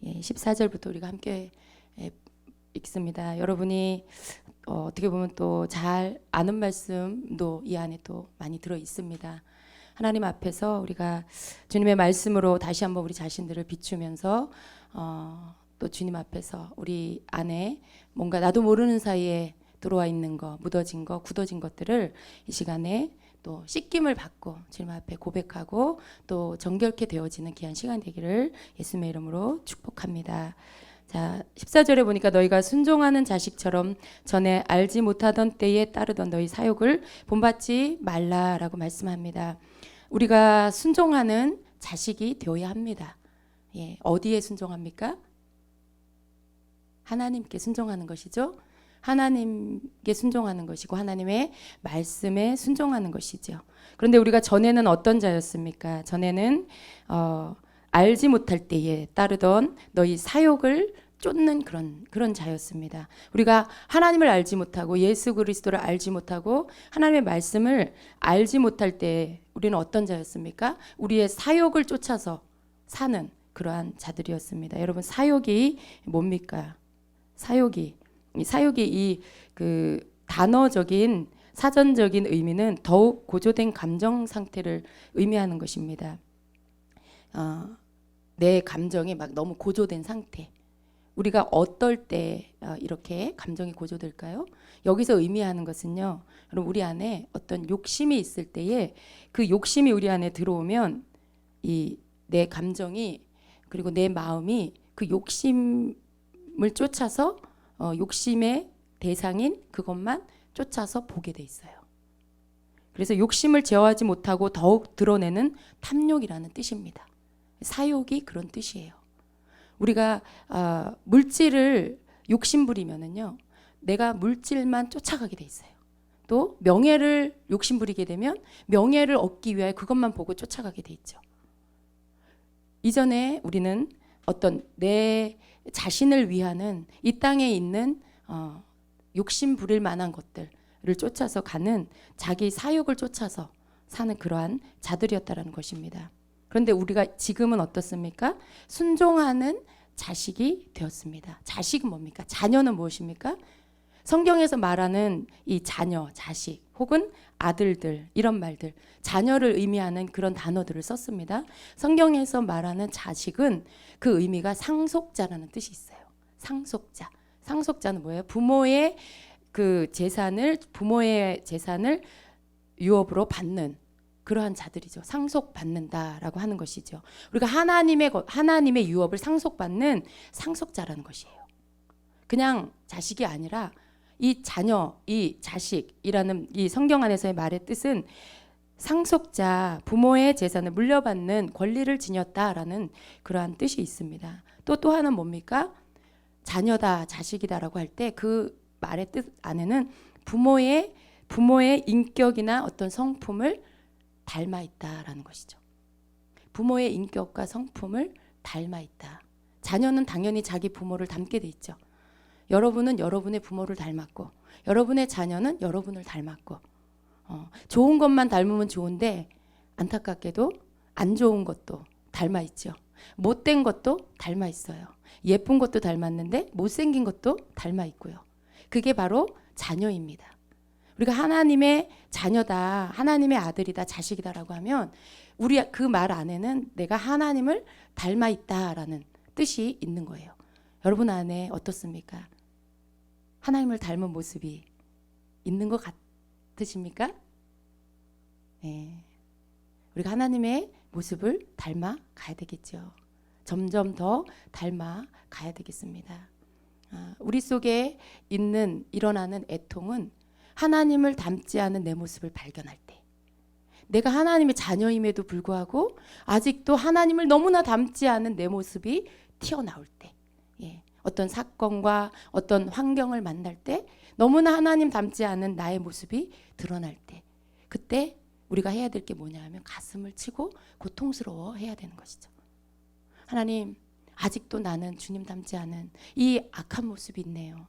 14절부터 우리가 함께 읽습니다. 여러분이 어떻게 보면 또 잘 아는 말씀도 이 안에 또 많이 들어 있습니다. 하나님 앞에서 우리가 주님의 말씀으로 다시 한번 우리 자신들을 비추면서 또 주님 앞에서 우리 안에 뭔가 나도 모르는 사이에 들어와 있는 거, 묻어진 거, 굳어진 것들을 이 시간에 또 씻김을 받고 주님 앞에 고백하고 또 정결케 되어지는 귀한 시간 되기를 예수님의 이름으로 축복합니다. 자, 14절에 보니까 너희가 순종하는 자식처럼 전에 알지 못하던 때에 따르던 너희 사욕을 본받지 말라라고 말씀합니다. 우리가 순종하는 자식이 되어야 합니다. 어디에 순종합니까? 하나님께 순종하는 것이죠. 하나님께 순종하는 것이고 하나님의 말씀에 순종하는 것이죠. 그런데 우리가 전에는 어떤 자였습니까? 전에는 알지 못할 때에 따르던 너희 사욕을 쫓는 그런 자였습니다. 우리가 하나님을 알지 못하고 예수 그리스도를 알지 못하고 하나님의 말씀을 알지 못할 때 우리는 어떤 자였습니까? 우리의 사욕을 쫓아서 사는 그러한 자들이었습니다. 여러분, 사욕이 뭡니까? 사욕이 이 그 단어적인 사전적인 의미는 더욱 고조된 감정 상태를 의미하는 것입니다. 내 감정이 막 너무 고조된 상태. 우리가 어떨 때 이렇게 감정이 고조될까요? 여기서 의미하는 것은요, 여러분, 우리 안에 어떤 욕심이 있을 때에 그 욕심이 우리 안에 들어오면 이 내 감정이 그리고 내 마음이 그 욕심을 쫓아서 욕심의 대상인 그것만 쫓아서 보게 돼 있어요. 그래서 욕심을 제어하지 못하고 더욱 드러내는 탐욕이라는 뜻입니다. 사욕이 그런 뜻이에요. 우리가 물질을 욕심 부리면은요, 내가 물질만 쫓아가게 돼 있어요. 또 명예를 욕심 부리게 되면 명예를 얻기 위해 그것만 보고 쫓아가게 돼 있죠. 이전에 우리는 어떤 내 자신을 위하는 이 땅에 있는 욕심 부릴 만한 것들을 쫓아서 가는 자기 사욕을 쫓아서 사는 그러한 자들이었다라는 것입니다. 그런데 우리가 지금은 어떻습니까? 순종하는 자식이 되었습니다. 자식은 뭡니까? 자녀는 무엇입니까? 성경에서 말하는 이 자녀, 자식 혹은 아들들 이런 말들, 자녀를 의미하는 그런 단어들을 썼습니다. 성경에서 말하는 자식은 그 의미가 상속자라는 뜻이 있어요. 상속자. 상속자는 뭐예요? 부모의 재산을 유업으로 받는 그러한 자들이죠. 상속받는다라고 하는 것이죠. 우리가 하나님의 유업을 상속받는 상속자라는 것이에요. 그냥 자식이 아니라 이 자녀, 이 자식이라는 이 성경 안에서의 말의 뜻은 상속자, 부모의 재산을 물려받는 권리를 지녔다라는 그러한 뜻이 있습니다. 또 하나는 뭡니까? 자녀다, 자식이다라고 할 때 그 말의 뜻 안에는 부모의 인격이나 어떤 성품을 닮아 있다라는 것이죠. 부모의 인격과 성품을 닮아 있다. 자녀는 당연히 자기 부모를 닮게 돼 있죠. 여러분은 여러분의 부모를 닮았고 여러분의 자녀는 여러분을 닮았고 좋은 것만 닮으면 좋은데 안타깝게도 안 좋은 것도 닮아 있죠. 못된 것도 닮아 있어요. 예쁜 것도 닮았는데 못생긴 것도 닮아 있고요. 그게 바로 자녀입니다. 우리가 하나님의 자녀다, 하나님의 아들이다, 자식이다라고 하면 우리 그 말 안에는 내가 하나님을 닮아 있다라는 뜻이 있는 거예요. 여러분 안에 어떻습니까? 하나님을 닮은 모습이 있는 것 같으십니까? 네. 우리가 하나님의 모습을 닮아 가야 되겠죠. 점점 더 닮아 가야 되겠습니다. 우리 속에 일어나는 애통은 하나님을 닮지 않은 내 모습을 발견할 때, 내가 하나님의 자녀임에도 불구하고 아직도 하나님을 너무나 닮지 않은 내 모습이 튀어나올 때, 어떤 사건과 어떤 환경을 만날 때 너무나 하나님 닮지 않은 나의 모습이 드러날 때, 그때 우리가 해야 될 게 뭐냐 하면 가슴을 치고 고통스러워 해야 되는 것이죠. 하나님, 아직도 나는 주님 닮지 않은 이 악한 모습이 있네요.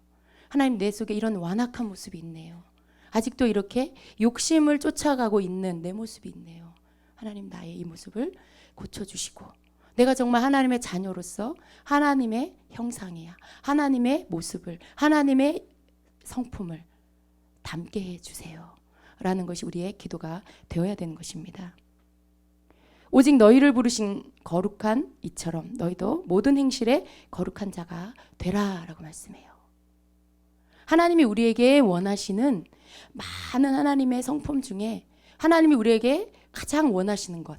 하나님, 내 속에 이런 완악한 모습이 있네요. 아직도 이렇게 욕심을 쫓아가고 있는 내 모습이 있네요. 하나님, 나의 이 모습을 고쳐주시고 내가 정말 하나님의 자녀로서 하나님의 형상이야. 하나님의 모습을, 하나님의 성품을 담게 해주세요. 라는 것이 우리의 기도가 되어야 되는 것입니다. 오직 너희를 부르신 거룩한 이처럼 너희도 모든 행실에 거룩한 자가 되라 라고 말씀해요. 하나님이 우리에게 원하시는 많은 하나님의 성품 중에 하나님이 우리에게 가장 원하시는 것,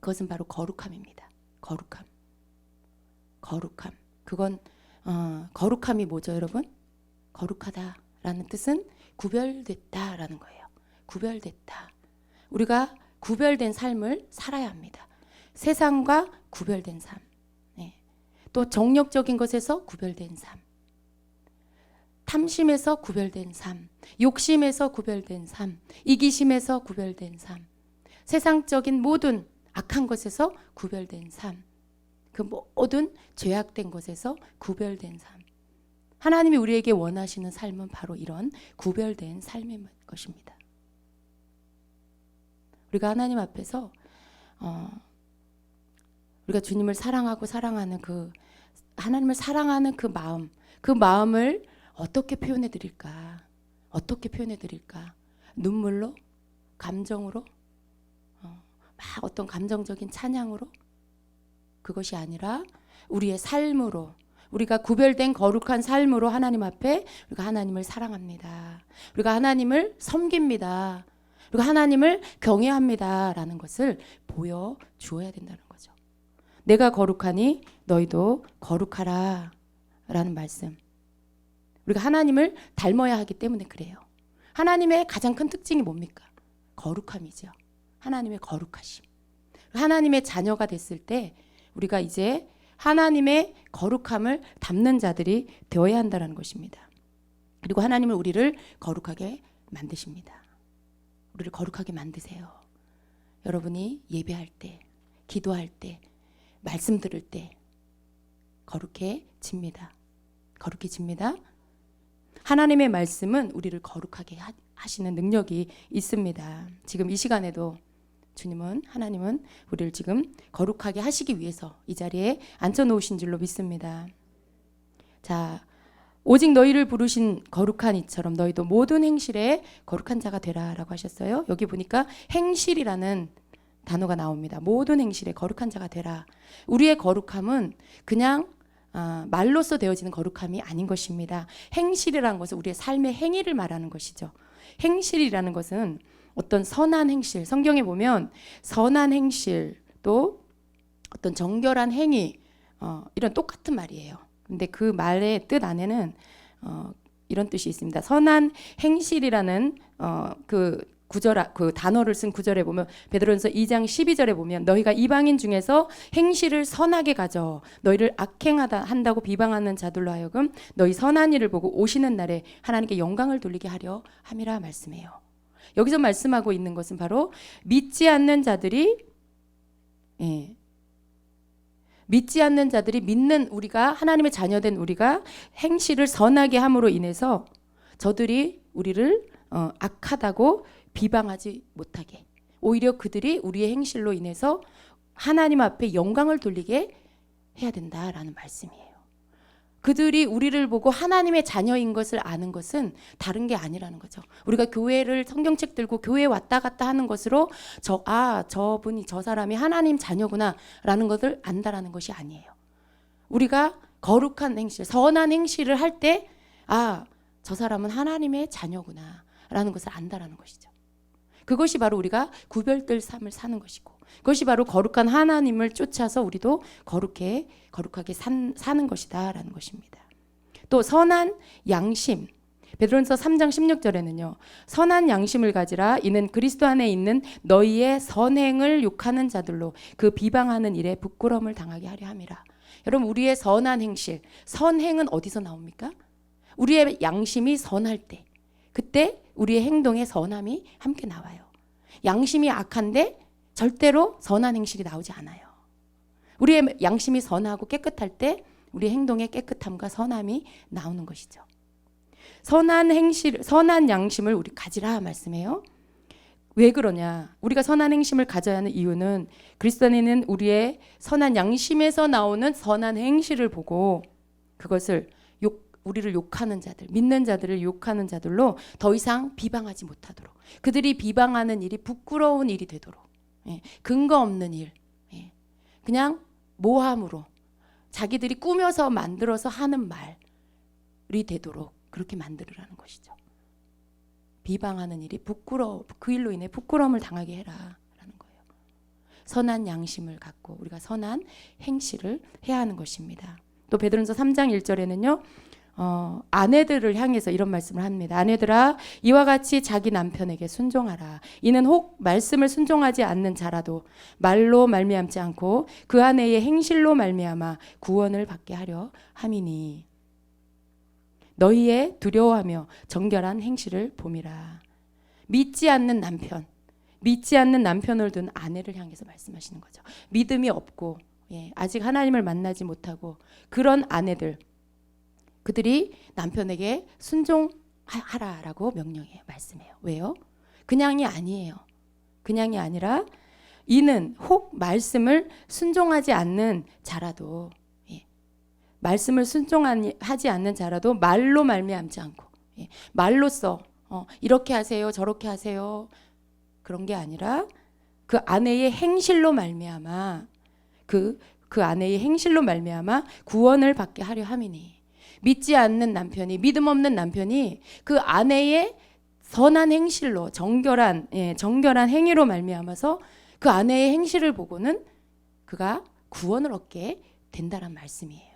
그것은 바로 거룩함입니다. 거룩함. 그건 거룩함이 뭐죠, 여러분? 거룩하다라는 뜻은 구별됐다라는 거예요. 구별됐다. 우리가 구별된 삶을 살아야 합니다. 세상과 구별된 삶. 네. 또 정력적인 것에서 구별된 삶. 탐심에서 구별된 삶. 욕심에서 구별된 삶. 이기심에서 구별된 삶. 세상적인 모든 악한 것에서 구별된 삶. 그 모든 죄악된 것에서 구별된 삶. 하나님이 우리에게 원하시는 삶은 바로 이런 구별된 삶인 것입니다. 우리가 하나님 앞에서 우리가 주님을 사랑하고 사랑하는 그 하나님을 사랑하는 그 마음을 어떻게 표현해 드릴까? 어떻게 표현해 드릴까? 눈물로? 감정으로? 막 어떤 감정적인 찬양으로? 그것이 아니라 우리의 삶으로, 우리가 구별된 거룩한 삶으로 하나님 앞에 우리가 하나님을 사랑합니다. 우리가 하나님을 섬깁니다. 우리가 하나님을 경외합니다. 라는 것을 보여주어야 된다는 거죠. 내가 거룩하니 너희도 거룩하라 라는 말씀. 우리가 하나님을 닮아야 하기 때문에 그래요. 하나님의 가장 큰 특징이 뭡니까? 거룩함이죠. 하나님의 거룩하심. 하나님의 자녀가 됐을 때 우리가 이제 하나님의 거룩함을 담는 자들이 되어야 한다는 것입니다. 그리고 하나님은 우리를 거룩하게 만드십니다. 우리를 거룩하게 만드세요. 여러분이 예배할 때, 기도할 때, 말씀 들을 때 거룩해집니다. 거룩해집니다. 하나님의 말씀은 우리를 거룩하게 하시는 능력이 있습니다. 지금 이 시간에도 하나님은 우리를 지금 거룩하게 하시기 위해서 이 자리에 앉혀놓으신 줄로 믿습니다. 자, 오직 너희를 부르신 거룩한 이처럼 너희도 모든 행실에 거룩한 자가 되라 라고 하셨어요. 여기 보니까 행실이라는 단어가 나옵니다. 모든 행실에 거룩한 자가 되라. 우리의 거룩함은 그냥 말로써 되어지는 거룩함이 아닌 것입니다. 행실이라는 것은 우리의 삶의 행위를 말하는 것이죠. 행실이라는 것은 어떤 선한 행실, 성경에 보면 선한 행실 또 어떤 정결한 행위 이런 똑같은 말이에요. 근데 그 말의 뜻 안에는 이런 뜻이 있습니다. 선한 행실이라는 그 단어를 쓴 구절에 보면 베드로전서 2장 12절에 보면 너희가 이방인 중에서 행실을 선하게 가져 너희를 악행하다 한다고 비방하는 자들로 하여금 너희 선한 일을 보고 오시는 날에 하나님께 영광을 돌리게 하려 함이라 말씀해요. 여기서 말씀하고 있는 것은 바로 믿지 않는 자들이 믿는 우리가 하나님의 자녀된 우리가 행실을 선하게 함으로 인해서 저들이 우리를 악하다고 비방하지 못하게, 오히려 그들이 우리의 행실로 인해서 하나님 앞에 영광을 돌리게 해야 된다라는 말씀이에요. 그들이 우리를 보고 하나님의 자녀인 것을 아는 것은 다른 게 아니라는 거죠. 우리가 교회를 성경책 들고 교회 왔다 갔다 하는 것으로 저 사람이 하나님 자녀구나라는 것을 안다라는 것이 아니에요. 우리가 거룩한 행실, 선한 행실을 할 때 저 사람은 하나님의 자녀구나라는 것을 안다라는 것이죠. 그것이 바로 우리가 구별될 삶을 사는 것이고 그것이 바로 거룩한 하나님을 쫓아서 우리도 거룩하게 사는 것이다라는 것입니다. 또 선한 양심, 베드로전서 3장 16절에는요. 선한 양심을 가지라 이는 그리스도 안에 있는 너희의 선행을 욕하는 자들로 그 비방하는 일에 부끄러움을 당하게 하려 함이라. 여러분 우리의 선한 행실, 선행은 어디서 나옵니까? 우리의 양심이 선할 때 그때 우리의 행동에 선함이 함께 나와요. 양심이 악한데 절대로 선한 행실이 나오지 않아요. 우리의 양심이 선하고 깨끗할 때 우리의 행동에 깨끗함과 선함이 나오는 것이죠. 선한 양심을 우리 가지라 말씀해요. 왜 그러냐? 우리가 선한 행심을 가져야 하는 이유는 그리스도 안에는 우리의 선한 양심에서 나오는 선한 행실을 보고 그것을 우리를 욕하는 자들, 믿는 자들을 욕하는 자들로 더 이상 비방하지 못하도록, 그들이 비방하는 일이 부끄러운 일이 되도록, 근거 없는 일, 그냥 모함으로 자기들이 꾸며서 만들어서 하는 말이 되도록 그렇게 만들으라는 것이죠. 비방하는 일이 그 일로 인해 부끄러움을 당하게 해라라는 거예요. 선한 양심을 갖고 우리가 선한 행실을 해야 하는 것입니다. 또 베드로전서 3장 1절에는요. 아내들을 향해서 이런 말씀을 합니다. 아내들아 이와 같이 자기 남편에게 순종하라. 이는 혹 말씀을 순종하지 않는 자라도 말로 말미암지 않고 그 아내의 행실로 말미암아 구원을 받게 하려 함이니 너희의 두려워하며 정결한 행실을 봄이라. 믿지 않는 남편을 둔 아내를 향해서 말씀하시는 거죠. 믿음이 없고 아직 하나님을 만나지 못하고 그런 아내들, 그들이 남편에게 순종하라라고 명령해요. 말씀해요. 왜요? 그냥이 아니에요. 그냥이 아니라 이는 혹 말씀을 순종하지 않는 자라도, 말씀을 순종하지 않는 자라도 말로 말미암지 않고, 말로써 이렇게 하세요, 저렇게 하세요, 그런 게 아니라 그 아내의 행실로 말미암아 그 아내의 행실로 말미암아 구원을 받게 하려 함이니. 믿지 않는 남편이, 믿음 없는 남편이 그 아내의 선한 행실로 정결한 행위로 말미암아서 그 아내의 행실을 보고는 그가 구원을 얻게 된다란 말씀이에요.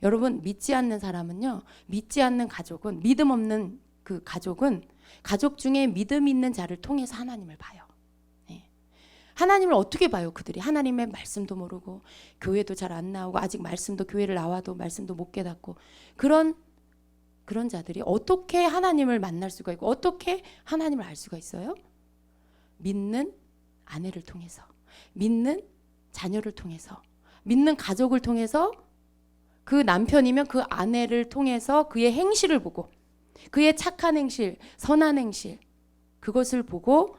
여러분, 믿지 않는 사람은요, 믿지 않는 가족은, 믿음 없는 그 가족은 가족 중에 믿음 있는 자를 통해서 하나님을 봐요. 하나님을 어떻게 봐요? 그들이 하나님의 말씀도 모르고 교회도 잘 안 나오고 아직 말씀도, 교회를 나와도 말씀도 못 깨닫고 그런 자들이 어떻게 하나님을 만날 수가 있고 어떻게 하나님을 알 수가 있어요? 믿는 아내를 통해서, 믿는 자녀를 통해서, 믿는 가족을 통해서, 그 남편이면 그 아내를 통해서 그의 행실을 보고, 그의 착한 행실, 선한 행실, 그것을 보고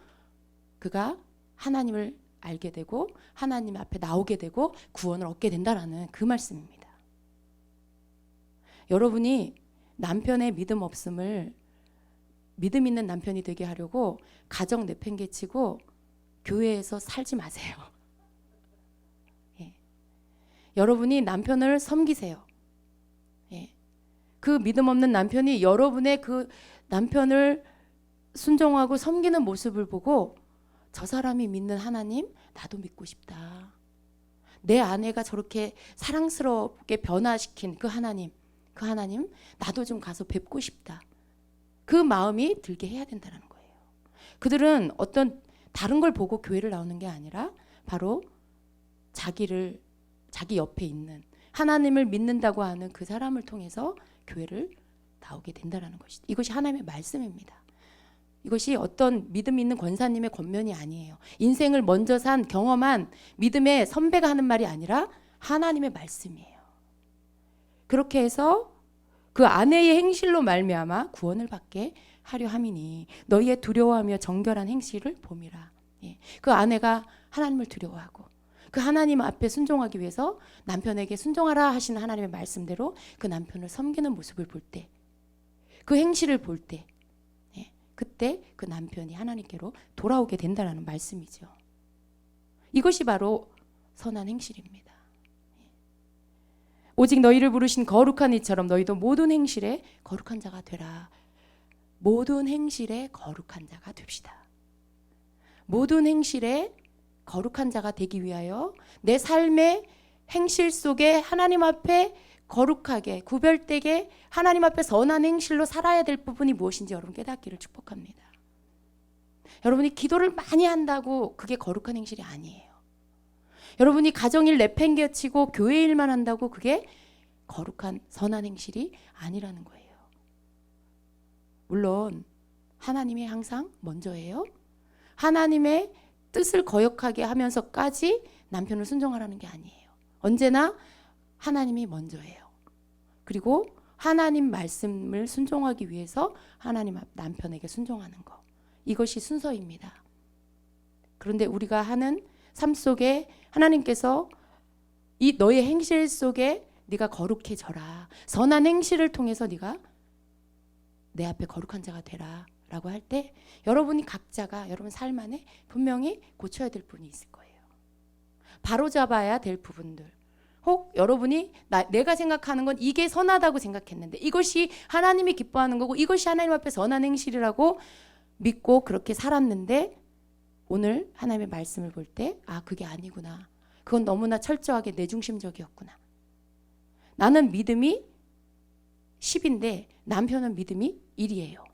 그가 하나님을 알게 되고 하나님 앞에 나오게 되고 구원을 얻게 된다라는 그 말씀입니다. 여러분이 남편의 믿음 없음을 믿음 있는 남편이 되게 하려고 가정 내팽개치고 교회에서 살지 마세요. 여러분이 남편을 섬기세요. 그 믿음 없는 남편이 여러분의 그 남편을 순종하고 섬기는 모습을 보고 저 사람이 믿는 하나님, 나도 믿고 싶다. 내 아내가 저렇게 사랑스럽게 변화시킨 그 하나님, 나도 좀 가서 뵙고 싶다. 그 마음이 들게 해야 된다는 거예요. 그들은 어떤 다른 걸 보고 교회를 나오는 게 아니라 바로 자기 옆에 있는 하나님을 믿는다고 하는 그 사람을 통해서 교회를 나오게 된다는 것이죠. 이것이 하나님의 말씀입니다. 이것이 어떤 믿음 있는 권사님의 권면이 아니에요. 인생을 먼저 산 경험한 믿음의 선배가 하는 말이 아니라 하나님의 말씀이에요. 그렇게 해서 그 아내의 행실로 말미암아 구원을 받게 하려 함이니 너희의 두려워하며 정결한 행실을 봄이라. 그 아내가 하나님을 두려워하고 그 하나님 앞에 순종하기 위해서 남편에게 순종하라 하시는 하나님의 말씀대로 그 남편을 섬기는 모습을 볼 때, 그 행실을 볼 때, 그때 그 남편이 하나님께로 돌아오게 된다는 말씀이죠. 이것이 바로 선한 행실입니다. 오직 너희를 부르신 거룩한 이처럼 너희도 모든 행실에 거룩한 자가 되라. 모든 행실에 거룩한 자가 됩시다. 모든 행실에 거룩한 자가 되기 위하여 내 삶의 행실 속에 하나님 앞에 거룩하게 구별되게 하나님 앞에 선한 행실로 살아야 될 부분이 무엇인지 여러분 깨닫기를 축복합니다. 여러분이 기도를 많이 한다고 그게 거룩한 행실이 아니에요. 여러분이 가정일 내팽개치고 교회 일만 한다고 그게 거룩한 선한 행실이 아니라는 거예요. 물론 하나님이 항상 먼저예요. 하나님의 뜻을 거역하게 하면서까지 남편을 순종하라는 게 아니에요. 언제나 하나님이 먼저예요. 그리고 하나님 말씀을 순종하기 위해서 하나님 남편에게 순종하는 거. 이것이 순서입니다. 그런데 우리가 하는 삶 속에 하나님께서 이 너의 행실 속에 네가 거룩해져라. 선한 행실을 통해서 네가 내 앞에 거룩한 자가 되라 라고 할 때 여러분이 각자가 여러분 삶 안에 분명히 고쳐야 될 부분이 있을 거예요. 바로잡아야 될 부분들. 혹 여러분이 내가 생각하는 건 이게 선하다고 생각했는데 이것이 하나님이 기뻐하는 거고 이것이 하나님 앞에 선한 행실이라고 믿고 그렇게 살았는데 오늘 하나님의 말씀을 볼 때 아, 그게 아니구나. 그건 너무나 철저하게 내중심적이었구나. 나는 믿음이 10인데 남편은 믿음이 1이에요.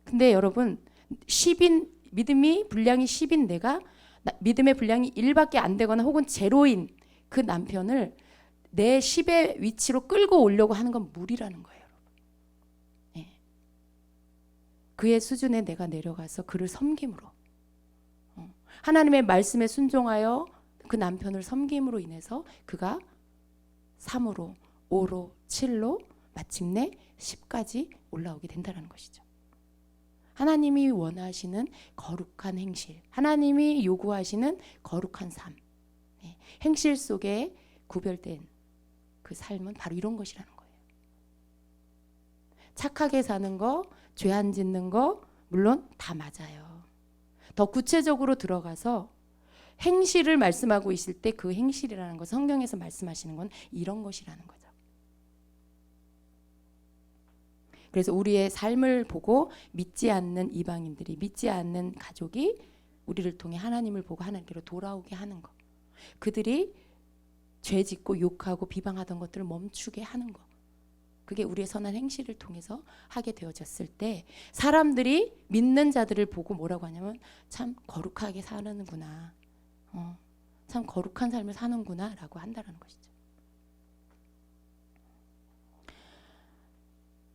근데 여러분 10인 믿음이 분량이 10인 내가 믿음의 분량이 1밖에 안 되거나 혹은 제로인 그 남편을 내 10의 위치로 끌고 오려고 하는 건 무리라는 거예요. 네. 그의 수준에 내가 내려가서 그를 섬김으로 하나님의 말씀에 순종하여 그 남편을 섬김으로 인해서 그가 3으로 5로 7로 마침내 10까지 올라오게 된다는 것이죠. 하나님이 원하시는 거룩한 행실, 하나님이 요구하시는 거룩한 삶, 행실 속에 구별된 그 삶은 바로 이런 것이라는 거예요. 착하게 사는 거, 죄 안 짓는 거 물론 다 맞아요. 더 구체적으로 들어가서 행실을 말씀하고 있을 때 그 행실이라는 것, 성경에서 말씀하시는 건 이런 것이라는 거죠. 그래서 우리의 삶을 보고 믿지 않는 이방인들이, 믿지 않는 가족이 우리를 통해 하나님을 보고 하나님께로 돌아오게 하는 것. 그들이 죄 짓고 욕하고 비방하던 것들을 멈추게 하는 것. 그게 우리의 선한 행실을 통해서 하게 되어졌을 때 사람들이 믿는 자들을 보고 뭐라고 하냐면 참 거룩하게 사는구나. 참 거룩한 삶을 사는구나 라고 한다는 것이죠.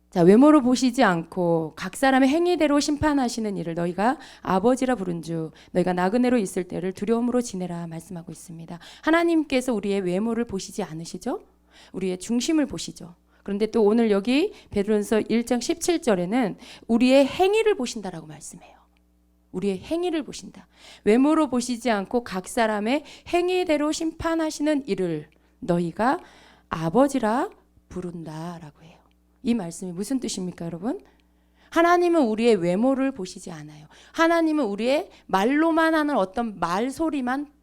자, 외모로 보시지 않고 각 사람의 행위대로 심판하시는 이를 너희가 아버지라 부른 주 너희가 나그네로 있을 때를 두려움으로 지내라 말씀하고 있습니다. 하나님께서 우리의 외모를 보시지 않으시죠? 우리의 중심을 보시죠. 그런데 또 오늘 여기 베드로전서 1장 17절에는 우리의 행위를 보신다라고 말씀해요. 우리의 행위를 보신다. 외모로 보시지 않고 각 사람의 행위대로 심판하시는 이를 너희가 아버지라 부른다라고 해요. 이 말씀이 무슨 뜻입니까, 여러분? 하나님은 우리의 외모를 보시지 않아요. 하나님은 우리의 말로만 하는 어떤 말소리만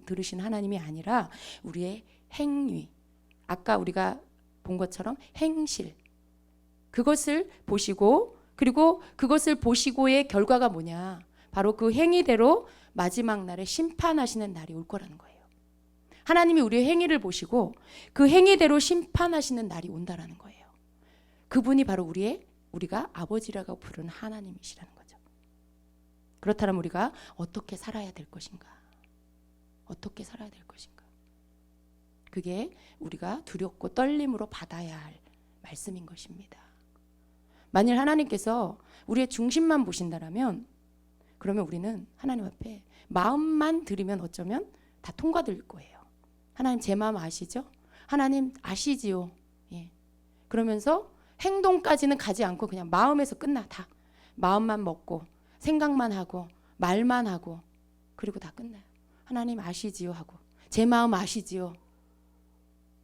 들으시는 하나님이 아니라 우리의 행위, 아까 우리가 본 것처럼 행실, 그것을 보시고 그리고 그것을 보시고의 결과가 뭐냐? 바로 그 행위대로 마지막 날에 심판하시는 날이 올 거라는 거예요. 하나님이 우리의 행위를 보시고 그 행위대로 심판하시는 날이 온다라는 거예요. 그분이 바로 우리가 아버지라고 부르는 하나님이시라는 거죠. 그렇다면 우리가 어떻게 살아야 될 것인가? 어떻게 살아야 될 것인가? 그게 우리가 두렵고 떨림으로 받아야 할 말씀인 것입니다. 만일 하나님께서 우리의 중심만 보신다라면 그러면 우리는 하나님 앞에 마음만 드리면 어쩌면 다 통과될 거예요. 하나님 제 마음 아시죠? 하나님 아시지요. 예. 그러면서 행동까지는 가지 않고 그냥 마음에서 끝나. 다 마음만 먹고 생각만 하고 말만 하고 그리고 다 끝나요. 하나님 아시지요 하고 제 마음 아시지요.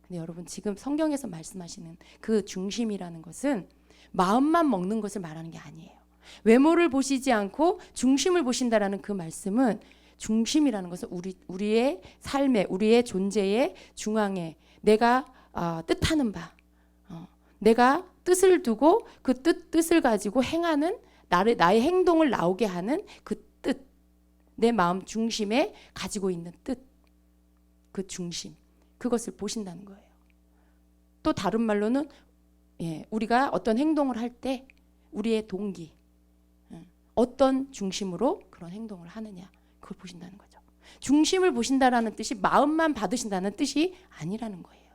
근데 여러분 지금 성경에서 말씀하시는 그 중심이라는 것은 마음만 먹는 것을 말하는 게 아니에요. 외모를 보시지 않고 중심을 보신다라는 그 말씀은 중심이라는 것은 우리의 삶에 우리의 존재의 중앙에 내가 뜻하는 바 내가 뜻을 두고 그 뜻을 가지고 행하는 나의 행동을 나오게 하는 그 뜻, 내 마음 중심에 가지고 있는 뜻, 그 중심, 그것을 보신다는 거예요. 또 다른 말로는 우리가 어떤 행동을 할 때 우리의 동기, 어떤 중심으로 그런 행동을 하느냐, 그걸 보신다는 거죠. 중심을 보신다라는 뜻이 마음만 받으신다는 뜻이 아니라는 거예요.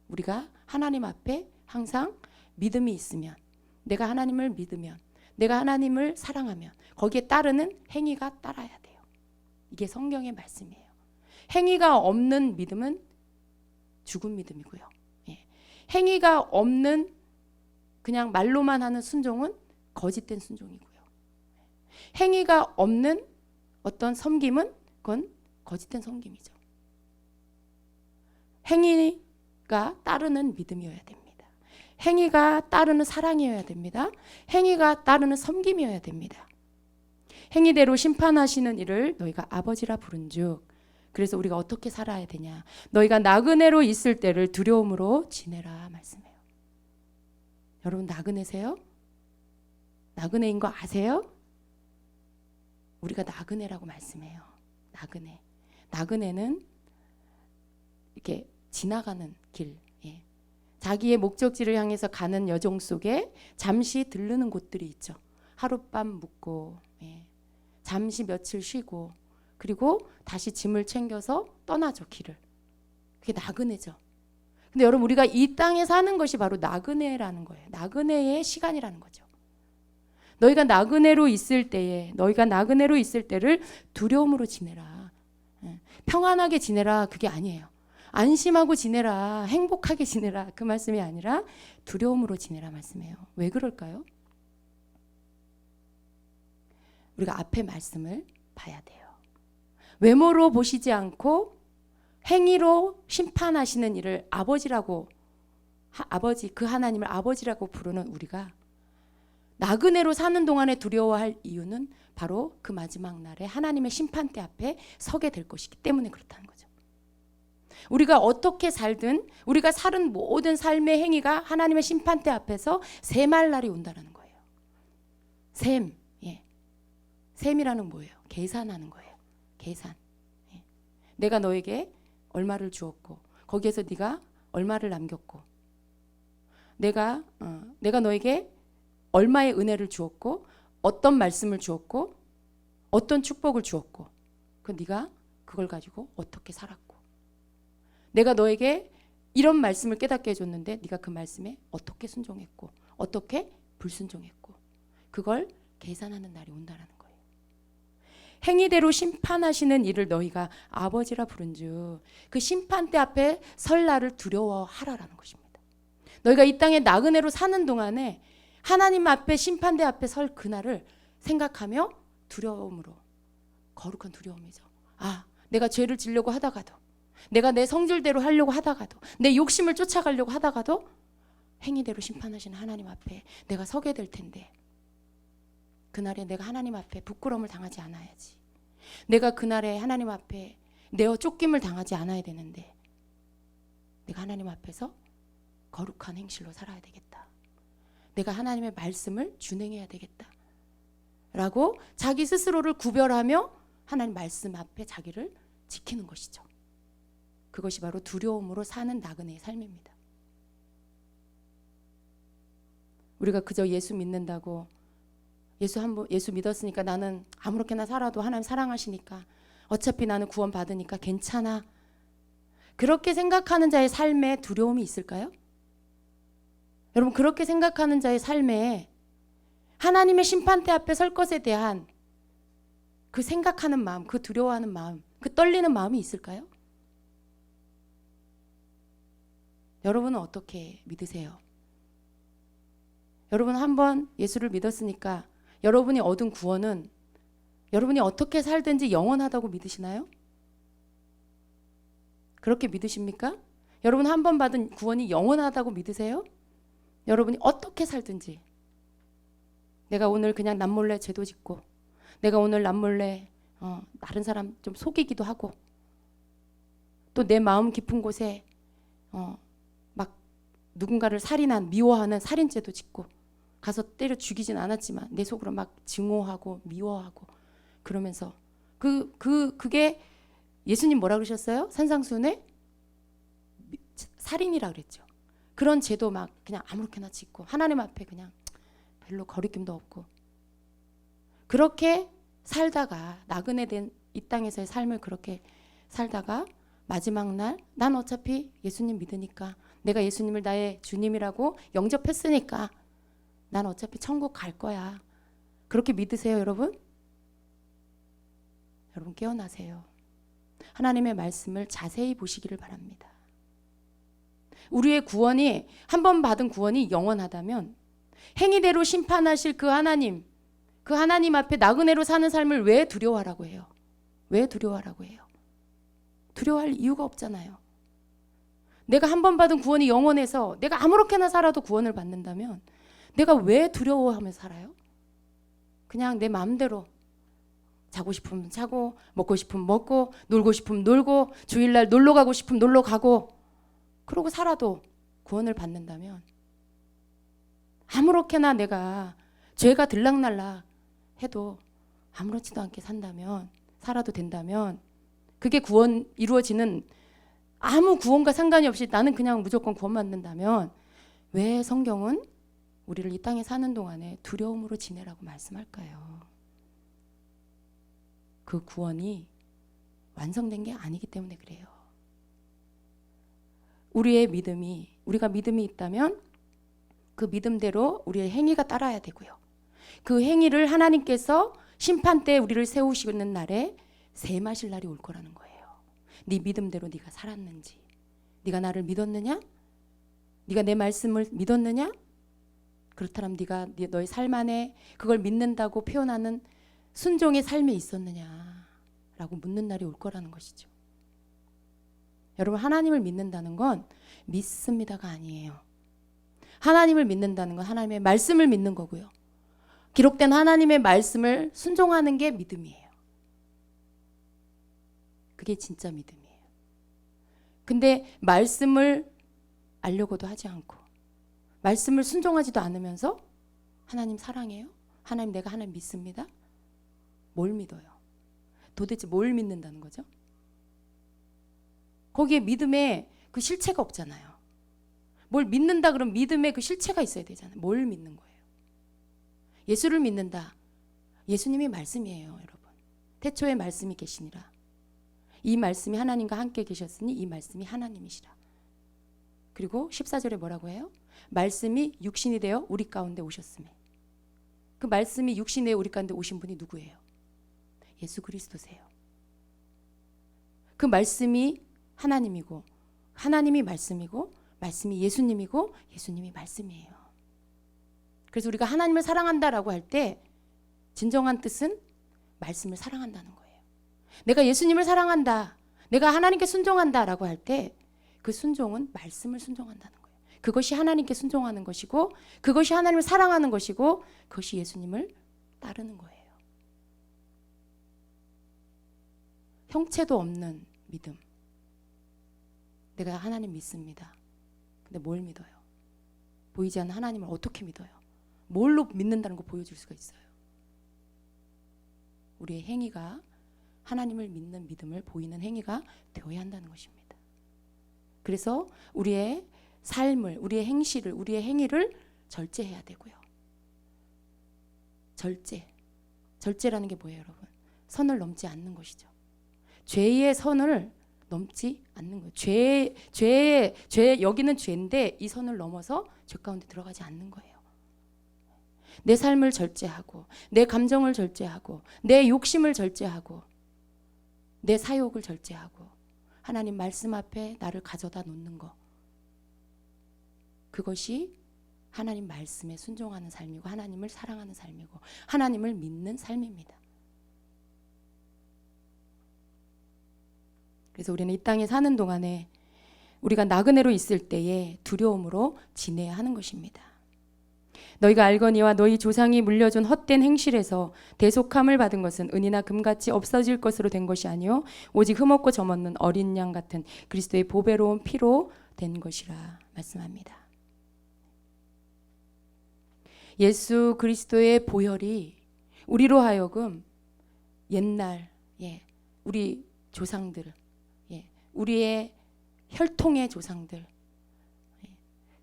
우리가 하나님 앞에 항상 믿음이 있으면, 내가 하나님을 믿으면, 내가 하나님을 사랑하면 거기에 따르는 행위가 따라야 돼요. 이게 성경의 말씀이에요. 행위가 없는 믿음은 죽은 믿음이고요. 행위가 없는 그냥 말로만 하는 순종은 거짓된 순종이고요. 행위가 없는 어떤 섬김은 그건 거짓된 섬김이죠. 행위가 따르는 믿음이어야 됩니다. 행위가 따르는 사랑이어야 됩니다. 행위가 따르는 섬김이어야 됩니다. 행위대로 심판하시는 이를 너희가 아버지라 부른즉 그래서 우리가 어떻게 살아야 되냐. 너희가 나그네로 있을 때를 두려움으로 지내라 말씀해요. 여러분 나그네세요? 나그네인 거 아세요? 우리가 나그네라고 말씀해요. 나그네. 나그네는 이렇게 지나가는 길. 예. 자기의 목적지를 향해서 가는 여정 속에 잠시 들르는 곳들이 있죠. 하룻밤 묵고 예. 잠시 며칠 쉬고 그리고 다시 짐을 챙겨서 떠나죠. 길을. 그게 나그네죠. 근데 여러분 우리가 이 땅에 사는 것이 바로 나그네라는 거예요. 나그네의 시간이라는 거죠. 너희가 나그네로 있을 때에 너희가 나그네로 있을 때를 두려움으로 지내라. 평안하게 지내라 그게 아니에요. 안심하고 지내라. 행복하게 지내라. 그 말씀이 아니라 두려움으로 지내라 말씀이에요. 왜 그럴까요? 우리가 앞에 말씀을 봐야 돼요. 외모로 보시지 않고 행위로 심판하시는 이를 아버지라고 아버지 그 하나님을 아버지라고 부르는 우리가 나그네로 사는 동안에 두려워할 이유는 바로 그 마지막 날에 하나님의 심판대 앞에 서게 될 것이기 때문에 그렇다는 거죠. 우리가 어떻게 살든 우리가 살은 모든 삶의 행위가 하나님의 심판대 앞에서 셈할 날이 온다는 거예요. 셈, 예. 셈이라는 뭐예요? 계산하는 거예요. 계산. 예. 내가 너에게 얼마를 주었고 거기에서 네가 얼마를 남겼고 내가 너에게 얼마의 은혜를 주었고 어떤 말씀을 주었고 어떤 축복을 주었고 그 네가 그걸 가지고 어떻게 살았고 내가 너에게 이런 말씀을 깨닫게 해줬는데 네가 그 말씀에 어떻게 순종했고 어떻게 불순종했고 그걸 계산하는 날이 온다라는 거예요. 행위대로 심판하시는 이를 너희가 아버지라 부른즉 그 심판대 앞에 설 날을 두려워하라라는 것입니다. 너희가 이 땅에 나그네로 사는 동안에 하나님 앞에 심판대 앞에 설 그날을 생각하며 두려움으로 거룩한 두려움이죠. 아, 내가 죄를 지려고 하다가도 내가 내 성질대로 하려고 하다가도 내 욕심을 쫓아가려고 하다가도 행위대로 심판하시는 하나님 앞에 내가 서게 될 텐데 그날에 내가 하나님 앞에 부끄러움을 당하지 않아야지. 내가 그날에 하나님 앞에 내어 쫓김을 당하지 않아야 되는데 내가 하나님 앞에서 거룩한 행실로 살아야 되겠다. 내가 하나님의 말씀을 준행해야 되겠다. 라고 자기 스스로를 구별하며 하나님 말씀 앞에 자기를 지키는 것이죠. 그것이 바로 두려움으로 사는 나그네의 삶입니다. 우리가 그저 예수 믿는다고 예수 믿었으니까 나는 아무렇게나 살아도 하나님 사랑하시니까 어차피 나는 구원 받으니까 괜찮아. 그렇게 생각하는 자의 삶에 두려움이 있을까요? 여러분 그렇게 생각하는 자의 삶에 하나님의 심판대 앞에 설 것에 대한 그 생각하는 마음, 그 두려워하는 마음, 그 떨리는 마음이 있을까요? 여러분은 어떻게 믿으세요? 여러분 한번 예수를 믿었으니까 여러분이 얻은 구원은 여러분이 어떻게 살든지 영원하다고 믿으시나요? 그렇게 믿으십니까? 여러분 한 번 받은 구원이 영원하다고 믿으세요? 여러분이 어떻게 살든지 내가 오늘 그냥 남몰래 죄도 짓고 내가 오늘 남몰래 다른 사람 좀 속이기도 하고 또 내 마음 깊은 곳에 막 누군가를 살인한 미워하는 살인죄도 짓고 가서 때려 죽이진 않았지만 내 속으로 막 증오하고 미워하고 그러면서 그게 예수님 뭐라 그러셨어요? 산상수훈에 살인이라 그랬죠. 그런 죄도 막 그냥 아무렇게나 짓고 하나님 앞에 그냥 별로 거리낌도 없고 그렇게 살다가 나그네 된 이 땅에서의 삶을 그렇게 살다가 마지막 날 난 어차피 예수님 믿으니까 내가 예수님을 나의 주님이라고 영접했으니까 난 어차피 천국 갈 거야. 그렇게 믿으세요, 여러분? 여러분 깨어나세요. 하나님의 말씀을 자세히 보시기를 바랍니다. 우리의 구원이 한 번 받은 구원이 영원하다면 행위대로 심판하실 그 하나님, 그 하나님 앞에 나그네로 사는 삶을 왜 두려워하라고 해요? 왜 두려워하라고 해요? 두려워할 이유가 없잖아요. 내가 한 번 받은 구원이 영원해서 내가 아무렇게나 살아도 구원을 받는다면 내가 왜 두려워하면서 살아요? 그냥 내 마음대로 자고 싶으면 자고, 먹고 싶으면 먹고, 놀고 싶으면 놀고, 주일날 놀러 가고 싶으면 놀러 가고, 그러고 살아도 구원을 받는다면, 아무렇게나 내가 죄가 들락날락 해도 아무렇지도 않게 산다면, 살아도 된다면, 그게 구원 이루어지는, 아무 구원과 상관이 없이 나는 그냥 무조건 구원 받는다면, 왜 성경은 우리를 이 땅에 사는 동안에 두려움으로 지내라고 말씀할까요? 그 구원이 완성된 게 아니기 때문에 그래요. 우리가 믿음이 있다면 그 믿음대로 우리의 행위가 따라야 되고요. 그 행위를 하나님께서 심판 때 우리를 세우시는 날에 세마실 날이 올 거라는 거예요. 네 믿음대로 네가 살았는지, 네가 나를 믿었느냐? 네가 내 말씀을 믿었느냐? 그렇다면 네가 너의 삶 안에 그걸 믿는다고 표현하는 순종의 삶에 있었느냐라고 묻는 날이 올 거라는 것이죠. 여러분, 하나님을 믿는다는 건 믿습니다가 아니에요. 하나님을 믿는다는 건 하나님의 말씀을 믿는 거고요. 기록된 하나님의 말씀을 순종하는 게 믿음이에요. 그게 진짜 믿음이에요. 근데 말씀을 알려고도 하지 않고 말씀을 순종하지도 않으면서 하나님 사랑해요? 하나님, 내가 하나님 믿습니다? 뭘 믿어요? 도대체 뭘 믿는다는 거죠? 거기에 믿음에 그 실체가 없잖아요. 뭘 믿는다 그러면 믿음에 그 실체가 있어야 되잖아요. 뭘 믿는 거예요? 예수를 믿는다. 예수님이 말씀이에요, 여러분. 태초에 말씀이 계시니라. 이 말씀이 하나님과 함께 계셨으니 이 말씀이 하나님이시라. 그리고 14절에 뭐라고 해요? 말씀이 육신이 되어 우리 가운데 오셨으며. 그 말씀이 육신이 되어 우리 가운데 오신 분이 누구예요? 예수 그리스도세요. 그 말씀이 하나님이고 하나님이 말씀이고 말씀이 예수님이고 예수님이 말씀이에요. 그래서 우리가 하나님을 사랑한다라고 할 때 진정한 뜻은 말씀을 사랑한다는 거예요. 내가 예수님을 사랑한다, 내가 하나님께 순종한다라고 할 때 그 순종은 말씀을 순종한다는 거예요. 그것이 하나님께 순종하는 것이고 그것이 하나님을 사랑하는 것이고 그것이 예수님을 따르는 거예요. 형체도 없는 믿음. 내가 하나님 믿습니다. 근데 뭘 믿어요? 보이지 않는 하나님을 어떻게 믿어요? 뭘로 믿는다는 거 보여줄 수가 있어요. 우리의 행위가 하나님을 믿는 믿음을 보이는 행위가 되어야 한다는 것입니다. 그래서 우리의 삶을, 우리의 행실을, 우리의 행위를 절제해야 되고요. 절제라는 게 뭐예요, 여러분? 선을 넘지 않는 것이죠. 죄의 선을 넘지 않는 거예요. 죄 여기는 죄인데 이 선을 넘어서 죄 가운데 들어가지 않는 거예요. 내 삶을 절제하고 내 감정을 절제하고 내 욕심을 절제하고 내 사욕을 절제하고 하나님 말씀 앞에 나를 가져다 놓는 거. 그것이 하나님 말씀에 순종하는 삶이고 하나님을 사랑하는 삶이고 하나님을 믿는 삶입니다. 그래서 우리는 이 땅에 사는 동안에 우리가 나그네로 있을 때에 두려움으로 지내야 하는 것입니다. 너희가 알거니와 너희 조상이 물려준 헛된 행실에서 대속함을 받은 것은 은이나 금같이 없어질 것으로 된 것이 아니요 오직 흠없고 점없는 어린 양 같은 그리스도의 보배로운 피로 된 것이라 말씀합니다. 예수 그리스도의 보혈이 우리로 하여금 옛날 우리 조상들, 우리의 혈통의 조상들,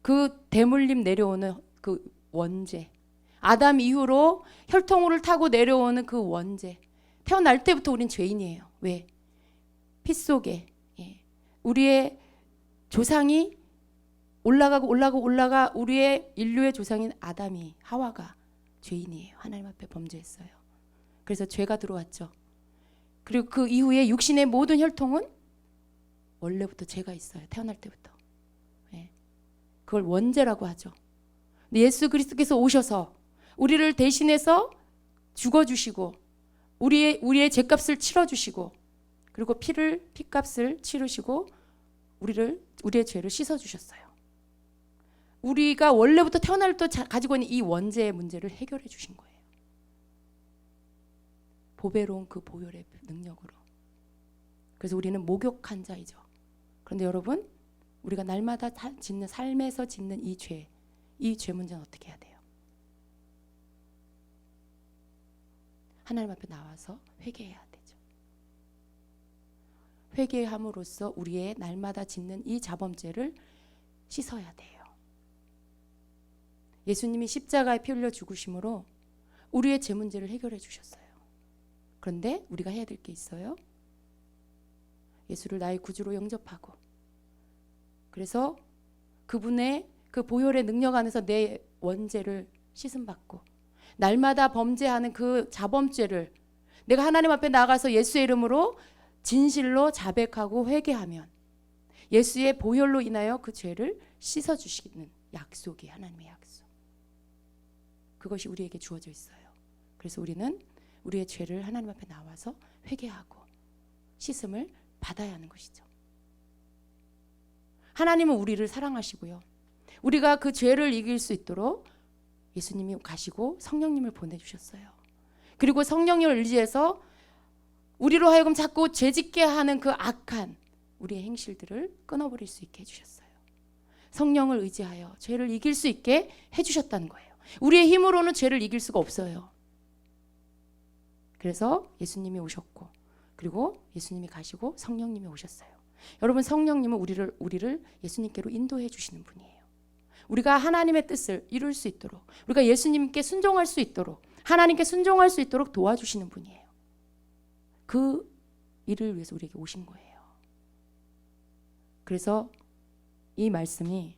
그 대물림 내려오는 그 원죄, 아담 이후로 혈통을 타고 내려오는 그 원죄, 태어날 때부터 우린 죄인이에요. 왜? 피 속에 우리의 조상이 올라가 우리의 인류의 조상인 아담이, 하와가 죄인이에요. 하나님 앞에 범죄했어요. 그래서 죄가 들어왔죠. 그리고 그 이후에 육신의 모든 혈통은 원래부터 죄가 있어요. 태어날 때부터. 그걸 원죄라고 하죠. 예수 그리스도께서 오셔서 우리를 대신해서 죽어주시고 우리의 죄값을 치러주시고 그리고 피값을 치르시고 우리의 죄를 씻어주셨어요. 우리가 원래부터 태어날 때 가지고 있는 이 원죄의 문제를 해결해 주신 거예요. 보배로운 그 보혈의 능력으로. 그래서 우리는 목욕한 자이죠. 그런데 여러분, 우리가 날마다 짓는 삶에서 짓는 이 죄 문제는 어떻게 해야 돼요? 하나님 앞에 나와서 회개해야 되죠. 회개함으로써 우리의 날마다 짓는 이 자범죄를 씻어야 돼요. 예수님이 십자가에 피 흘려 죽으심으로 우리의 죄 문제를 해결해 주셨어요. 그런데 우리가 해야 될 게 있어요. 예수를 나의 구주로 영접하고, 그래서 그분의 그 보혈의 능력 안에서 내 원죄를 씻음받고, 날마다 범죄하는 그 자범죄를 내가 하나님 앞에 나가서 예수의 이름으로 진실로 자백하고 회개하면 예수의 보혈로 인하여 그 죄를 씻어주시는 약속이 하나님의 약속. 그것이 우리에게 주어져 있어요. 그래서 우리는 우리의 죄를 하나님 앞에 나와서 회개하고 씻음을 받아야 하는 것이죠. 하나님은 우리를 사랑하시고요. 우리가 그 죄를 이길 수 있도록 예수님이 가시고 성령님을 보내주셨어요. 그리고 성령님을 의지해서 우리로 하여금 자꾸 죄짓게 하는 그 악한 우리의 행실들을 끊어버릴 수 있게 해주셨어요. 성령을 의지하여 죄를 이길 수 있게 해주셨다는 거예요. 우리의 힘으로는 죄를 이길 수가 없어요. 그래서 예수님이 오셨고, 그리고 예수님이 가시고 성령님이 오셨어요. 여러분, 성령님은 우리를 예수님께로 인도해 주시는 분이에요. 우리가 하나님의 뜻을 이룰 수 있도록, 우리가 예수님께 순종할 수 있도록, 하나님께 순종할 수 있도록 도와주시는 분이에요. 그 일을 위해서 우리에게 오신 거예요. 그래서 이 말씀이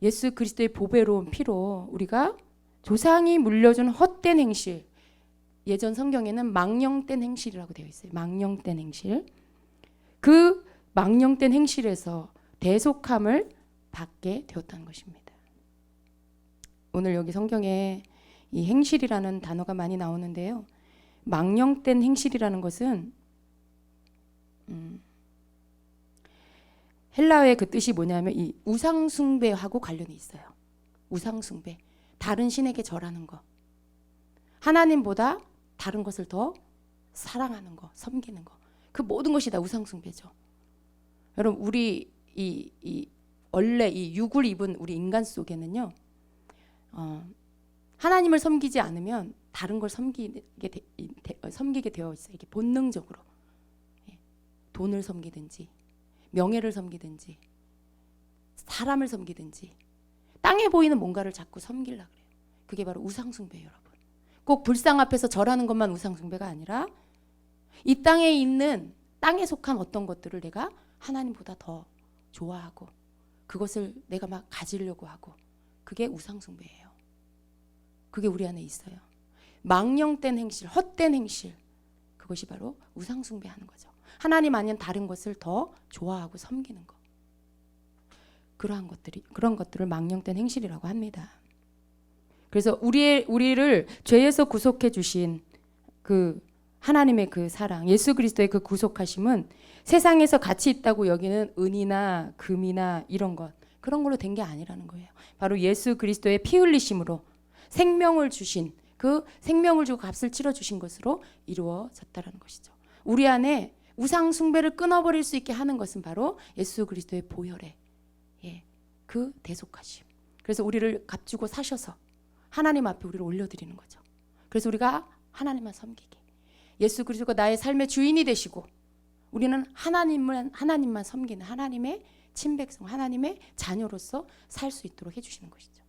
예수 그리스도의 보배로운 피로 우리가 조상이 물려준 헛된 행실, 예전 성경에는 망령된 행실이라고 되어 있어요. 망령된 행실. 그 망령된 행실에서 대속함을 받게 되었다는 것입니다. 오늘 여기 성경에 이 행실이라는 단어가 많이 나오는데요. 망령된 행실이라는 것은 헬라어의 그 뜻이 뭐냐면 이 우상숭배하고 관련이 있어요. 우상숭배, 다른 신에게 절하는 거, 하나님보다 다른 것을 더 사랑하는 거, 섬기는 거, 그 모든 것이 다 우상숭배죠. 여러분, 우리 원래 이 육을 입은 우리 인간 속에는요, 하나님을 섬기지 않으면 다른 걸 섬기게 되어 있어요. 이게 본능적으로. 돈을 섬기든지, 명예를 섬기든지, 사람을 섬기든지, 땅에 보이는 뭔가를 자꾸 섬기려고 그래요. 그게 바로 우상숭배예요, 여러분. 꼭 불상 앞에서 절하는 것만 우상숭배가 아니라 이 땅에 있는, 땅에 속한 어떤 것들을 내가 하나님보다 더 좋아하고 그것을 내가 막 가지려고 하고, 그게 우상숭배예요. 그게 우리 안에 있어요. 망령된 행실, 헛된 행실, 그것이 바로 우상숭배하는 거죠. 하나님 아닌 다른 것을 더 좋아하고 섬기는 거. 그런 것들을 망령된 행실이라고 합니다. 그래서 우리를 죄에서 구속해 주신 그 하나님의 그 사랑, 예수 그리스도의 그 구속하심은 세상에서 가치 있다고 여기는 은이나 금이나 이런 것, 그런 걸로 된 게 아니라는 거예요. 바로 예수 그리스도의 피 흘리심으로 생명을 주신, 그 생명을 주고 값을 치러 주신 것으로 이루어졌다라는 것이죠. 우리 안에 우상 숭배를 끊어버릴 수 있게 하는 것은 바로 예수 그리스도의 보혈의 그 대속하심. 그래서 우리를 값주고 사셔서 하나님 앞에 우리를 올려드리는 거죠. 그래서 우리가 하나님만 섬기게, 예수 그리스도가 나의 삶의 주인이 되시고 우리는 하나님만 섬기는 하나님의 친백성, 하나님의 자녀로서 살 수 있도록 해주시는 것이죠.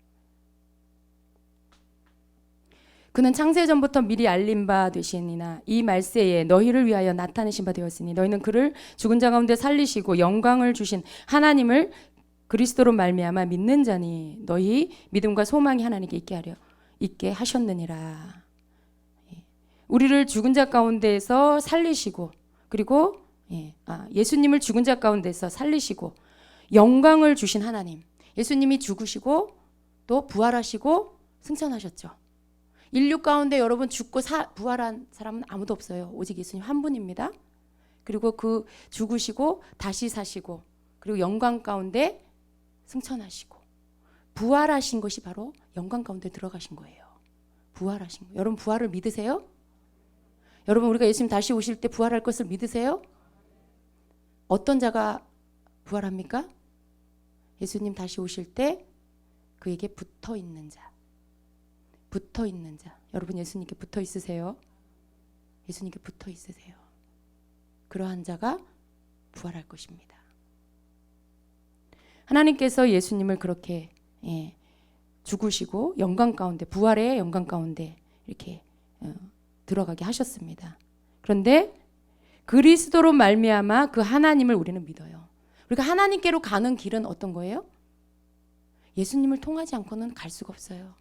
그는 창세전부터 미리 알린 바 되시니나 이 말세에 너희를 위하여 나타내신 바 되었으니 너희는 그를 죽은 자 가운데 살리시고 영광을 주신 하나님을 그리스도로 말미암아 믿는 자니 너희 믿음과 소망이 하나님께 있게 하셨느니라. 우리를 죽은 자 가운데에서 살리시고, 그리고 예수님을 죽은 자 가운데서 살리시고 영광을 주신 하나님, 예수님이 죽으시고 또 부활하시고 승천하셨죠. 인류 가운데 여러분 죽고 부활한 사람은 아무도 없어요. 오직 예수님 한 분입니다. 그리고 그 죽으시고 다시 사시고 그리고 영광 가운데 승천하시고 부활하신 것이 바로 영광 가운데 들어가신 거예요. 부활하신 거. 여러분 부활을 믿으세요? 여러분 우리가 예수님 다시 오실 때 부활할 것을 믿으세요? 어떤 자가 부활합니까? 예수님 다시 오실 때 그에게 붙어 있는 자. 붙어 있는 자. 여러분 예수님께 붙어 있으세요? 예수님께 붙어 있으세요? 그러한 자가 부활할 것입니다. 하나님께서 예수님을 그렇게 죽으시고 영광 가운데 부활의 영광 가운데 이렇게 들어가게 하셨습니다. 그런데 그리스도로 말미암아 그 하나님을 우리는 믿어요. 우리가 하나님께로 가는 길은 어떤 거예요? 예수님을 통하지 않고는 갈 수가 없어요.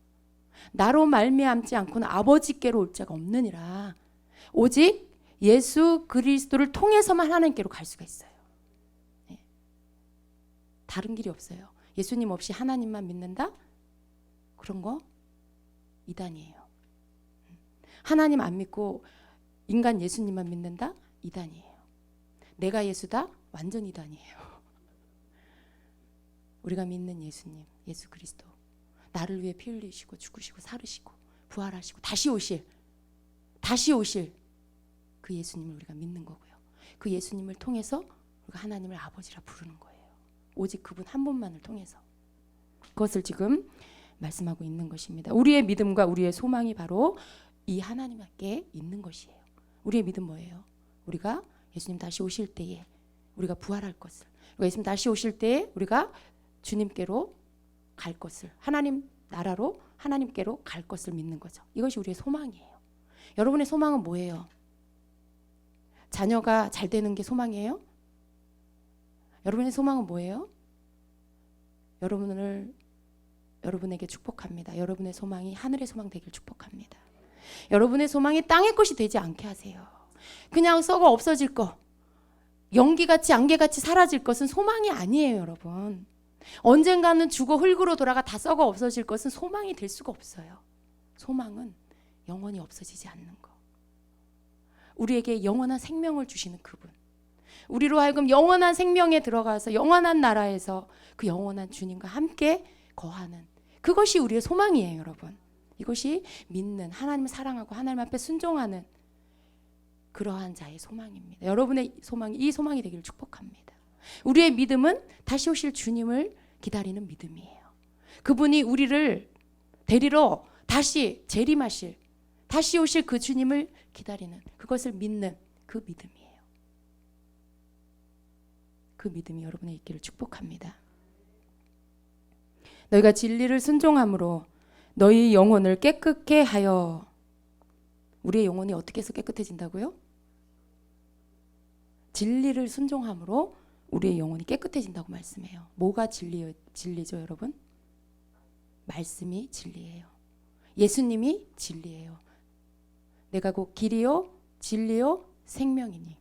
나로 말미암지 않고는 아버지께로 올 자가 없느니라. 오직 예수 그리스도를 통해서만 하나님께로 갈 수가 있어요. 다른 길이 없어요. 예수님 없이 하나님만 믿는다? 그런 거 이단이에요. 하나님 안 믿고 인간 예수님만 믿는다? 이단이에요. 내가 예수다? 완전 이단이에요. 우리가 믿는 예수님, 예수 그리스도, 나를 위해 피 흘리시고 죽으시고 살으시고 부활하시고 다시 오실 그 예수님을 우리가 믿는 거고요. 그 예수님을 통해서 우리가 하나님을 아버지라 부르는 거예요. 오직 그분 한 분만을 통해서. 그것을 지금 말씀하고 있는 것입니다. 우리의 믿음과 우리의 소망이 바로 이 하나님께 있는 것이에요. 우리의 믿음 뭐예요? 우리가 예수님 다시 오실 때에 우리가 부활할 것을, 예수님 다시 오실 때에 우리가 주님께로 갈 것을, 하나님 나라로 하나님께로 갈 것을 믿는 거죠. 이것이 우리의 소망이에요. 여러분의 소망은 뭐예요? 자녀가 잘 되는 게 소망이에요? 여러분의 소망은 뭐예요? 여러분에게 축복합니다. 여러분의 소망이 하늘의 소망 되길 축복합니다. 여러분의 소망이 땅의 것이 되지 않게 하세요. 그냥 썩어 없어질 거, 연기같이 안개같이 사라질 것은 소망이 아니에요. 여러분 언젠가는 죽어 흙으로 돌아가 다 썩어 없어질 것은 소망이 될 수가 없어요. 소망은 영원히 없어지지 않는 거. 우리에게 영원한 생명을 주시는 그분, 우리로 하여금 영원한 생명에 들어가서 영원한 나라에서 그 영원한 주님과 함께 거하는 그것이 우리의 소망이에요. 여러분 이것이 믿는, 하나님을 사랑하고 하나님 앞에 순종하는 그러한 자의 소망입니다. 여러분의 소망이 이 소망이 되기를 축복합니다. 우리의 믿음은 다시 오실 주님을 기다리는 믿음이에요. 그분이 우리를 데리러 다시 재림하실, 다시 오실 그 주님을 기다리는, 그것을 믿는 그 믿음이에요. 그 믿음이 여러분의 있기를 축복합니다. 너희가 진리를 순종함으로 너희 영혼을 깨끗게 하여. 우리의 영혼이 어떻게 해서 깨끗해진다고요? 진리를 순종함으로 우리의 영혼이 깨끗해진다고 말씀해요. 뭐가 진리죠 여러분? 말씀이 진리예요. 예수님이 진리예요. 내가 곧 길이요 진리요 생명이니.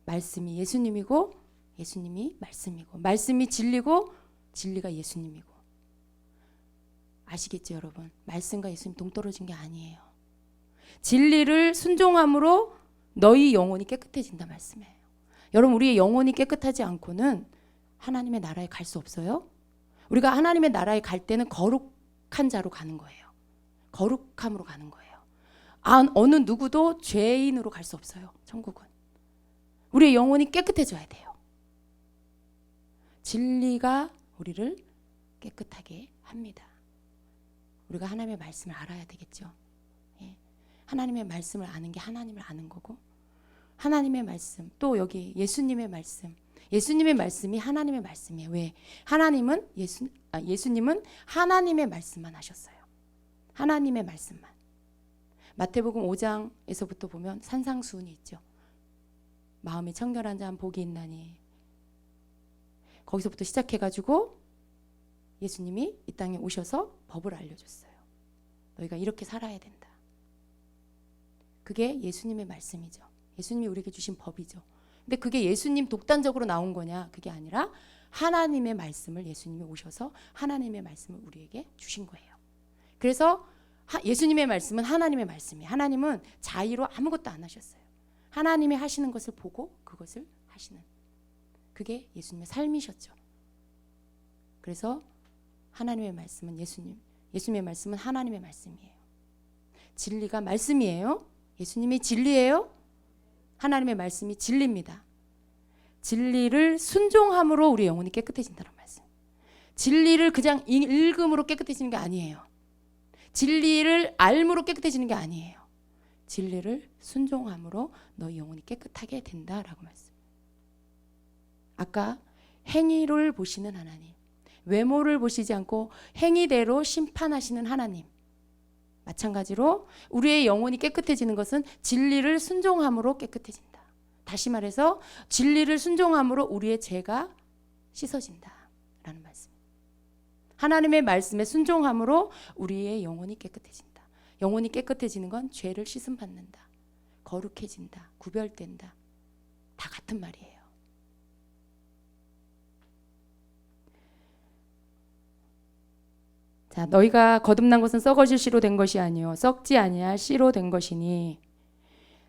말씀이 예수님이고 예수님이 말씀이고, 말씀이 진리고 진리가 예수님이고. 아시겠죠 여러분? 말씀과 예수님 동떨어진 게 아니에요. 진리를 순종함으로 너희 영혼이 깨끗해진다 말씀이에요. 여러분 우리의 영혼이 깨끗하지 않고는 하나님의 나라에 갈 수 없어요. 우리가 하나님의 나라에 갈 때는 거룩한 자로 가는 거예요. 거룩함으로 가는 거예요. 어느 누구도 죄인으로 갈 수 없어요. 천국은 우리의 영혼이 깨끗해져야 돼요. 진리가 우리를 깨끗하게 합니다. 우리가 하나님의 말씀을 알아야 되겠죠. 예. 하나님의 말씀을 아는 게 하나님을 아는 거고, 하나님의 말씀, 또 여기 예수님의 말씀, 예수님의 말씀이 하나님의 말씀이에요. 왜? 하나님은 예수님은 하나님의 말씀만 하셨어요. 하나님의 말씀만. 마태복음 5장에서부터 보면 산상수훈이 있죠. 마음이 청결한 자 복이 있나니. 거기서부터 시작해가지고 예수님이 이 땅에 오셔서 법을 알려줬어요. 너희가 이렇게 살아야 된다. 그게 예수님의 말씀이죠. 예수님이 우리에게 주신 법이죠. 근데 그게 예수님 독단적으로 나온 거냐? 그게 아니라 하나님의 말씀을 예수님이 오셔서 하나님의 말씀을 우리에게 주신 거예요. 그래서 예수님의 말씀은 하나님의 말씀이에요. 하나님은 자의로 아무것도 안 하셨어요. 하나님이 하시는 것을 보고 그것을 하시는, 그게 예수님의 삶이셨죠. 그래서 하나님의 말씀은 예수님의 말씀은 하나님의 말씀이에요. 진리가 말씀이에요. 예수님이 진리예요. 하나님의 말씀이 진리입니다. 진리를 순종함으로 우리 영혼이 깨끗해진다는 말씀. 진리를 그냥 읽음으로 깨끗해지는 게 아니에요. 진리를 알므로 깨끗해지는 게 아니에요. 진리를 순종함으로 너희 영혼이 깨끗하게 된다라고 말씀. 아까 행위를 보시는 하나님, 외모를 보시지 않고 행위대로 심판하시는 하나님. 마찬가지로 우리의 영혼이 깨끗해지는 것은 진리를 순종함으로 깨끗해진다. 다시 말해서 진리를 순종함으로 우리의 죄가 씻어진다라는 말씀. 하나님의 말씀에 순종함으로 우리의 영혼이 깨끗해진다. 영혼이 깨끗해지는 건 죄를 씻음받는다, 거룩해진다, 구별된다. 다 같은 말이에요. 자, 너희가 거듭난 것은 썩어질 씨로 된 것이 아니요 썩지 아니할 씨로 된 것이니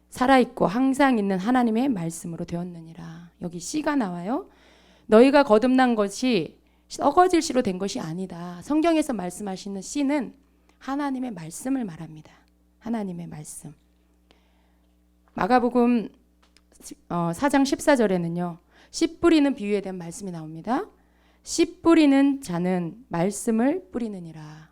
살아있고 항상 있는 하나님의 말씀으로 되었느니라. 여기 씨가 나와요. 너희가 거듭난 것이 썩어질 씨로 된 것이 아니다. 성경에서 말씀하시는 씨는 하나님의 말씀을 말합니다. 하나님의 말씀. 마가복음 4장 14절에는요. 씨 뿌리는 비유에 대한 말씀이 나옵니다. 씨 뿌리는 자는 말씀을 뿌리느니라.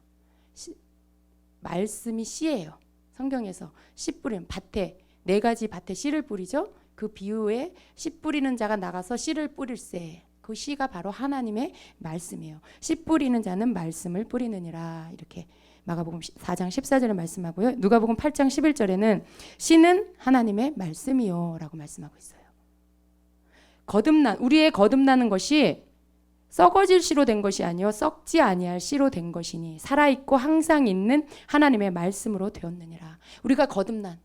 말씀이 씨예요. 성경에서 씨 뿌리는 밭에, 4가지 밭에 씨를 뿌리죠. 그 비유에 씨 뿌리는 자가 나가서 씨를 뿌릴세. 그 씨가 바로 하나님의 말씀이에요. 씨 뿌리는 자는 말씀을 뿌리느니라. 이렇게 마가복음 4장 14절에 말씀하고요. 누가복음 8장 11절에는 씨는 하나님의 말씀이요 라고 말씀하고 있어요. 우리의 거듭나는 것이 썩어질 씨로 된 것이 아니요 썩지 아니할 씨로 된 것이니 살아있고 항상 있는 하나님의 말씀으로 되었느니라. 우리가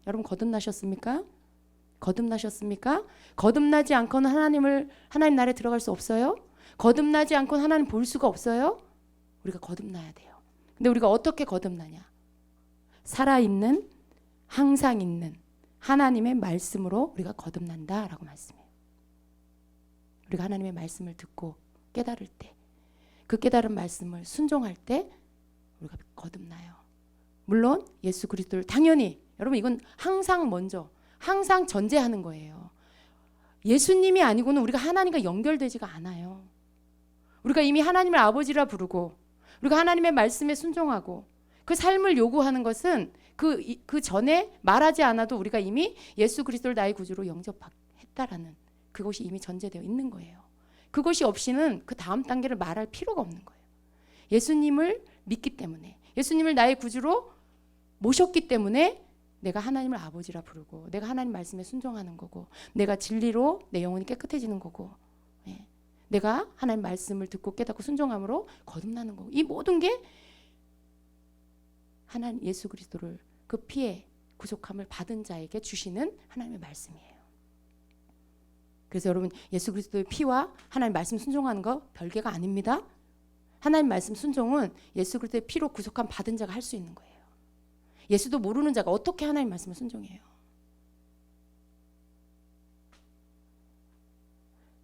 여러분 거듭나셨습니까? 거듭나셨습니까? 거듭나지 않고는 하나님 나라에 들어갈 수 없어요. 거듭나지 않고는 하나님 볼 수가 없어요. 우리가 거듭나야 돼요. 근데 우리가 어떻게 거듭나냐? 살아있는, 항상 있는 하나님의 말씀으로 우리가 거듭난다라고 말씀해요. 우리가 하나님의 말씀을 듣고 깨달을 때, 그 깨달은 말씀을 순종할 때 우리가 거듭나요. 물론 예수 그리스도를 당연히, 여러분 이건 항상 전제하는 거예요. 예수님이 아니고는 우리가 하나님과 연결되지가 않아요. 우리가 이미 하나님을 아버지라 부르고 우리가 하나님의 말씀에 순종하고 그 삶을 요구하는 것은 그 전에 말하지 않아도 우리가 이미 예수 그리스도를 나의 구주로 영접했다라는 그것이 이미 전제되어 있는 거예요. 그것이 없이는 그 다음 단계를 말할 필요가 없는 거예요. 예수님을 믿기 때문에, 예수님을 나의 구주로 모셨기 때문에 내가 하나님을 아버지라 부르고 내가 하나님 말씀에 순종하는 거고 내가 진리로 내 영혼이 깨끗해지는 거고 내가 하나님 말씀을 듣고 깨닫고 순종함으로 거듭나는 거고 이 모든 게 하나님 예수 그리스도를 그 피에 구속함을 받은 자에게 주시는 하나님의 말씀이에요. 그래서 여러분 예수 그리스도의 피와 하나님 말씀 순종하는 거 별개가 아닙니다. 하나님 말씀 순종은 예수 그리스도의 피로 구속함 받은 자가 할 수 있는 거예요. 예수도 모르는 자가 어떻게 하나님 말씀을 순종해요?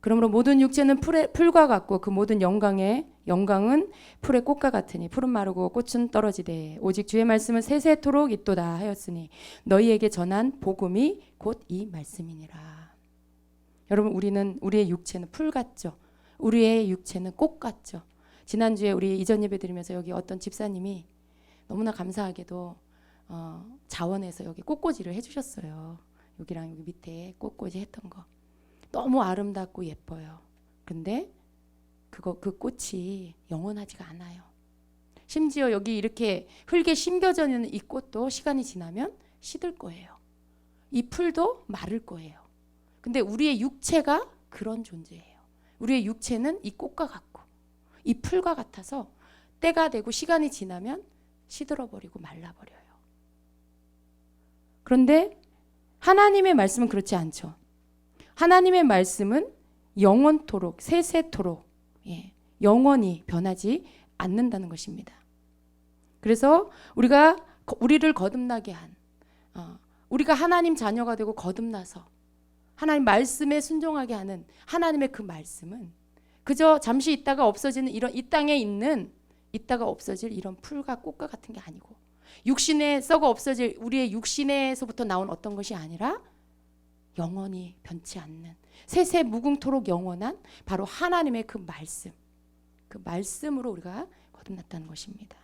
그러므로 모든 육체는 풀과 같고 그 모든 영광은 풀의 꽃과 같으니 풀은 마르고 꽃은 떨어지되 오직 주의 말씀은 세세토록 있도다 하였으니 너희에게 전한 복음이 곧 이 말씀이니라. 여러분 우리의 육체는 풀 같죠. 우리의 육체는 꽃 같죠. 지난주에 우리 이전 예배 드리면서 여기 어떤 집사님이 너무나 감사하게도 자원에서 여기 꽃꽂이를 해주셨어요. 여기랑 여기 밑에 꽃꽂이 했던 거 너무 아름답고 예뻐요. 근데 그 꽃이 영원하지가 않아요. 심지어 여기 이렇게 흙에 심겨져 있는 이 꽃도 시간이 지나면 시들 거예요. 이 풀도 마를 거예요. 근데 우리의 육체가 그런 존재예요. 우리의 육체는 이 꽃과 같고 이 풀과 같아서 때가 되고 시간이 지나면 시들어버리고 말라버려요. 그런데 하나님의 말씀은 그렇지 않죠. 하나님의 말씀은 영원토록 세세토록 영원히 변하지 않는다는 것입니다. 그래서 우리가 우리를 거듭나게 한 우리가 하나님 자녀가 되고 거듭나서 하나님 말씀에 순종하게 하는 하나님의 그 말씀은 그저 잠시 있다가 없어지는 이런 이 땅에 있는 있다가 없어질 이런 풀과 꽃과 같은 게 아니고 육신에 썩어 없어질 우리의 육신에서부터 나온 어떤 것이 아니라 영원히 변치 않는 세세 무궁토록 영원한 바로 하나님의 그 말씀으로 우리가 거듭났다는 것입니다.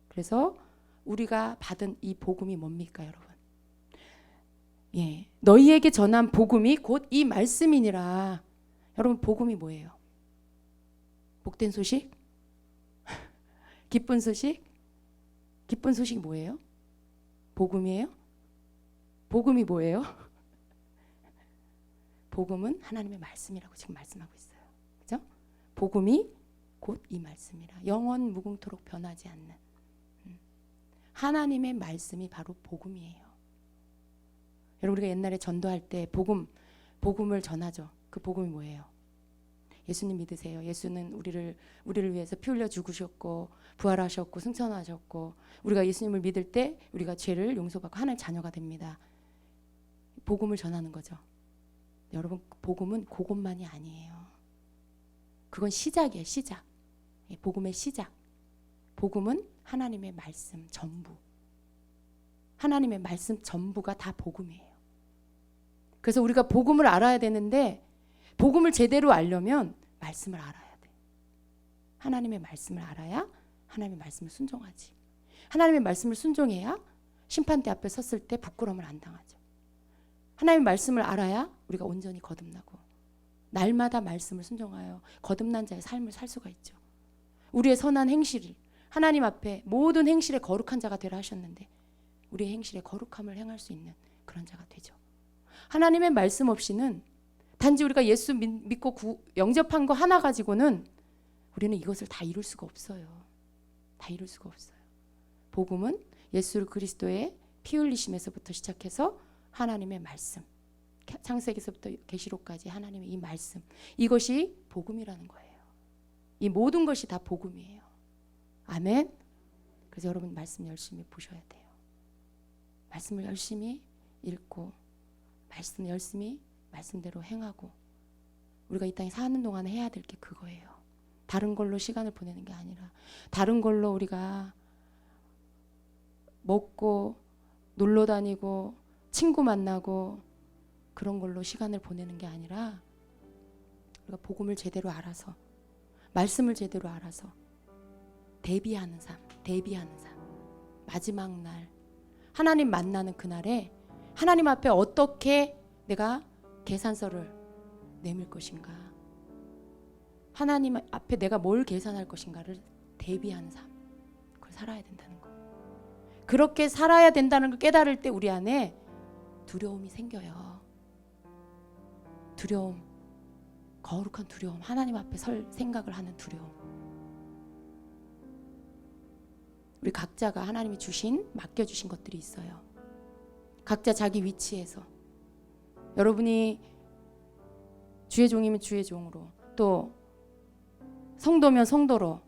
그래서 우리가 받은 이 복음이 뭡니까, 여러분? 예, 너희에게 전한 복음이 곧 이 말씀이니라. 여러분, 복음이 뭐예요? 복된 소식? 기쁜 소식? 기쁜 소식이 뭐예요? 복음이에요? 복음이 뭐예요? 복음은 하나님의 말씀이라고 지금 말씀하고 있어요. 그죠? 복음이 곧 이 말씀이라. 영원 무궁토록 변하지 않는 하나님의 말씀이 바로 복음이에요. 여러분, 우리가 옛날에 전도할 때 복음을 전하죠. 그 복음이 뭐예요? 예수님 믿으세요. 예수는 우리를 위해서 피 흘려 죽으셨고 부활하셨고 승천하셨고 우리가 예수님을 믿을 때 우리가 죄를 용서받고 하나님의 자녀가 됩니다. 복음을 전하는 거죠. 여러분, 복음은 그것만이 아니에요. 그건 시작이에요. 시작. 복음의 시작. 복음은 하나님의 말씀 전부. 하나님의 말씀 전부가 다 복음이에요. 그래서 우리가 복음을 알아야 되는데 복음을 제대로 알려면 말씀을 알아야 돼. 하나님의 말씀을 알아야 하나님의 말씀을 순종하지. 하나님의 말씀을 순종해야 심판대 앞에 섰을 때 부끄러움을 안 당하죠. 하나님의 말씀을 알아야 우리가 온전히 거듭나고 날마다 말씀을 순종하여 거듭난 자의 삶을 살 수가 있죠. 우리의 선한 행실을 하나님 앞에 모든 행실에 거룩한 자가 되라 하셨는데 우리의 행실에 거룩함을 행할 수 있는 그런 자가 되죠. 하나님의 말씀 없이는 단지 우리가 예수 믿고 영접한 거 하나 가지고는 우리는 이것을 다 이룰 수가 없어요. 다 이룰 수가 없어요. 복음은 예수 그리스도의 피 흘리심에서부터 시작해서 하나님의 말씀, 창세기서부터 계시록까지 하나님의 이 말씀, 이것이 복음이라는 거예요. 이 모든 것이 다 복음이에요. 아멘. 그래서 여러분 말씀 열심히 보셔야 돼요. 말씀을 열심히 읽고 말씀 열심히 말씀대로 행하고 우리가 이 땅에 사는 동안에 해야 될 게 그거예요. 다른 걸로 시간을 보내는 게 아니라 다른 걸로 우리가 먹고 놀러 다니고 친구 만나고 그런 걸로 시간을 보내는 게 아니라 우리가 복음을 제대로 알아서 말씀을 제대로 알아서 대비하는 삶. 마지막 날 하나님 만나는 그날에 하나님 앞에 어떻게 내가 계산서를 내밀 것인가, 하나님 앞에 내가 뭘 계산할 것인가를 대비하는 삶, 그걸 살아야 된다는 거. 그렇게 살아야 된다는 걸 깨달을 때 우리 안에 두려움이 생겨요. 두려움, 거룩한 두려움, 하나님 앞에 설 생각을 하는 두려움. 우리 각자가 하나님이 맡겨주신 것들이 있어요. 각자 자기 위치에서 여러분이 주의 종이면 주의 종으로, 또 성도면 성도로,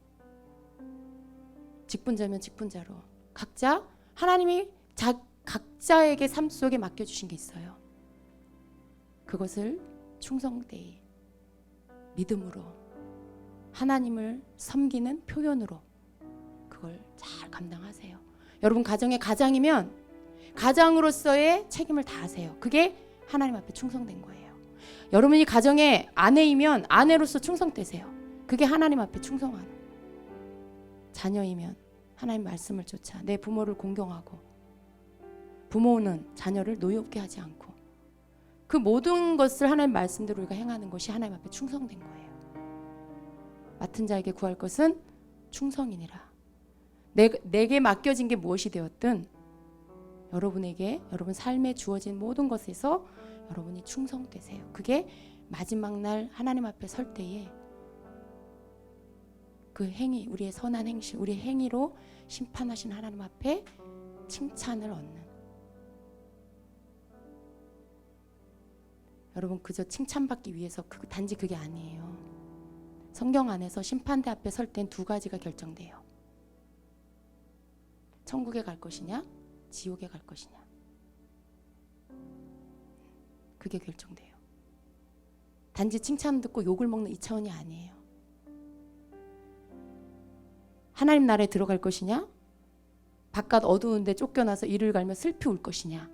직분자면 직분자로 각자 하나님이 각자에게 삶 속에 맡겨주신 게 있어요. 그것을 충성되이 믿음으로 하나님을 섬기는 표현으로 그걸 잘 감당하세요. 여러분 가정의 가장이면 가장으로서의 책임을 다하세요. 그게 하나님 앞에 충성된 거예요. 여러분이 가정의 아내이면 아내로서 충성되세요. 그게 하나님 앞에 충성하는. 자녀이면 하나님 말씀을 쫓아 내 부모를 공경하고, 부모는 자녀를 노엽게 하지 않고, 그 모든 것을 하나님 말씀대로 우리가 행하는 것이 하나님 앞에 충성된 거예요. 맡은 자에게 구할 것은 충성이니라. 내게 맡겨진 게 무엇이 되었든 여러분에게 여러분 삶에 주어진 모든 것에서 여러분이 충성되세요. 그게 마지막 날 하나님 앞에 설 때에 그 행위, 우리의 선한 행실, 우리의 행위로 심판하신 하나님 앞에 칭찬을 얻는. 여러분 그저 칭찬받기 위해서 단지 그게 아니에요. 성경 안에서 심판대 앞에 설 땐 두 가지가 결정돼요. 천국에 갈 것이냐, 지옥에 갈 것이냐. 그게 결정돼요. 단지 칭찬 듣고 욕을 먹는 이 차원이 아니에요. 하나님 나라에 들어갈 것이냐, 바깥 어두운데 쫓겨나서 이를 갈며 슬피 울 것이냐.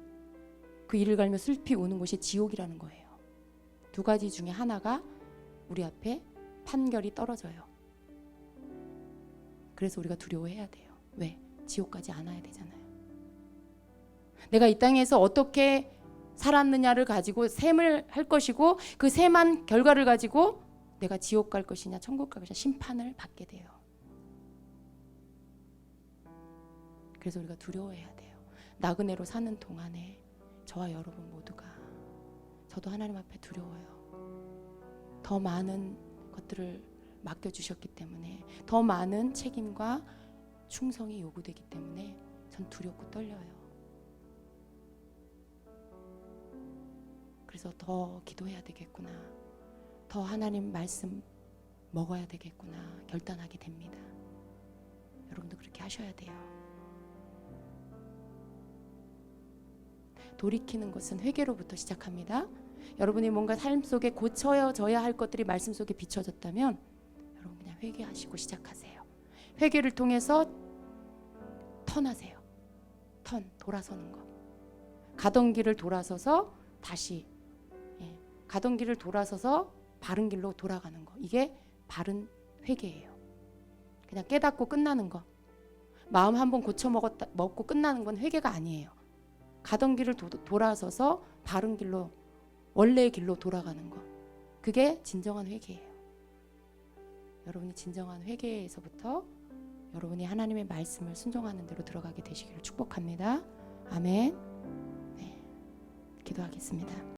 그 이를 갈며 슬피 우는 곳이 지옥이라는 거예요. 두 가지 중에 하나가 우리 앞에 판결이 떨어져요. 그래서 우리가 두려워해야 돼요. 왜? 지옥까지 안 와야 되잖아요. 내가 이 땅에서 어떻게 살았느냐를 가지고 셈을 할 것이고, 그 셈한 결과를 가지고 내가 지옥 갈 것이냐 천국 갈 것이냐 심판을 받게 돼요. 그래서 우리가 두려워해야 돼요. 나그네로 사는 동안에 저와 여러분 모두가, 저도 하나님 앞에 두려워요. 더 많은 것들을 맡겨주셨기 때문에, 더 많은 책임과 충성이 요구되기 때문에 전 두렵고 떨려요. 그래서 더 기도해야 되겠구나, 더 하나님 말씀 먹어야 되겠구나 결단하게 됩니다. 여러분도 그렇게 하셔야 돼요. 돌이키는 것은 회개로부터 시작합니다. 여러분이 뭔가 삶 속에 고쳐져야 할 것들이 말씀 속에 비춰졌다면 여러분 그냥 회개하시고 시작하세요. 회개를 통해서 턴하세요. 돌아서는 거. 가던 길을 돌아서서 다시, 가던 길을 돌아서서 바른 길로 돌아가는 거. 이게 바른 회개예요. 그냥 깨닫고 끝나는 거. 마음 한번 고쳐 먹고 끝나는 건 회개가 아니에요. 가던 길을 돌아서서 바른 길로, 원래의 길로 돌아가는 거. 그게 진정한 회개예요. 여러분이 진정한 회개에서부터 여러분이 하나님의 말씀을 순종하는 대로 들어가게 되시기를 축복합니다. 아멘. 네, 기도하겠습니다.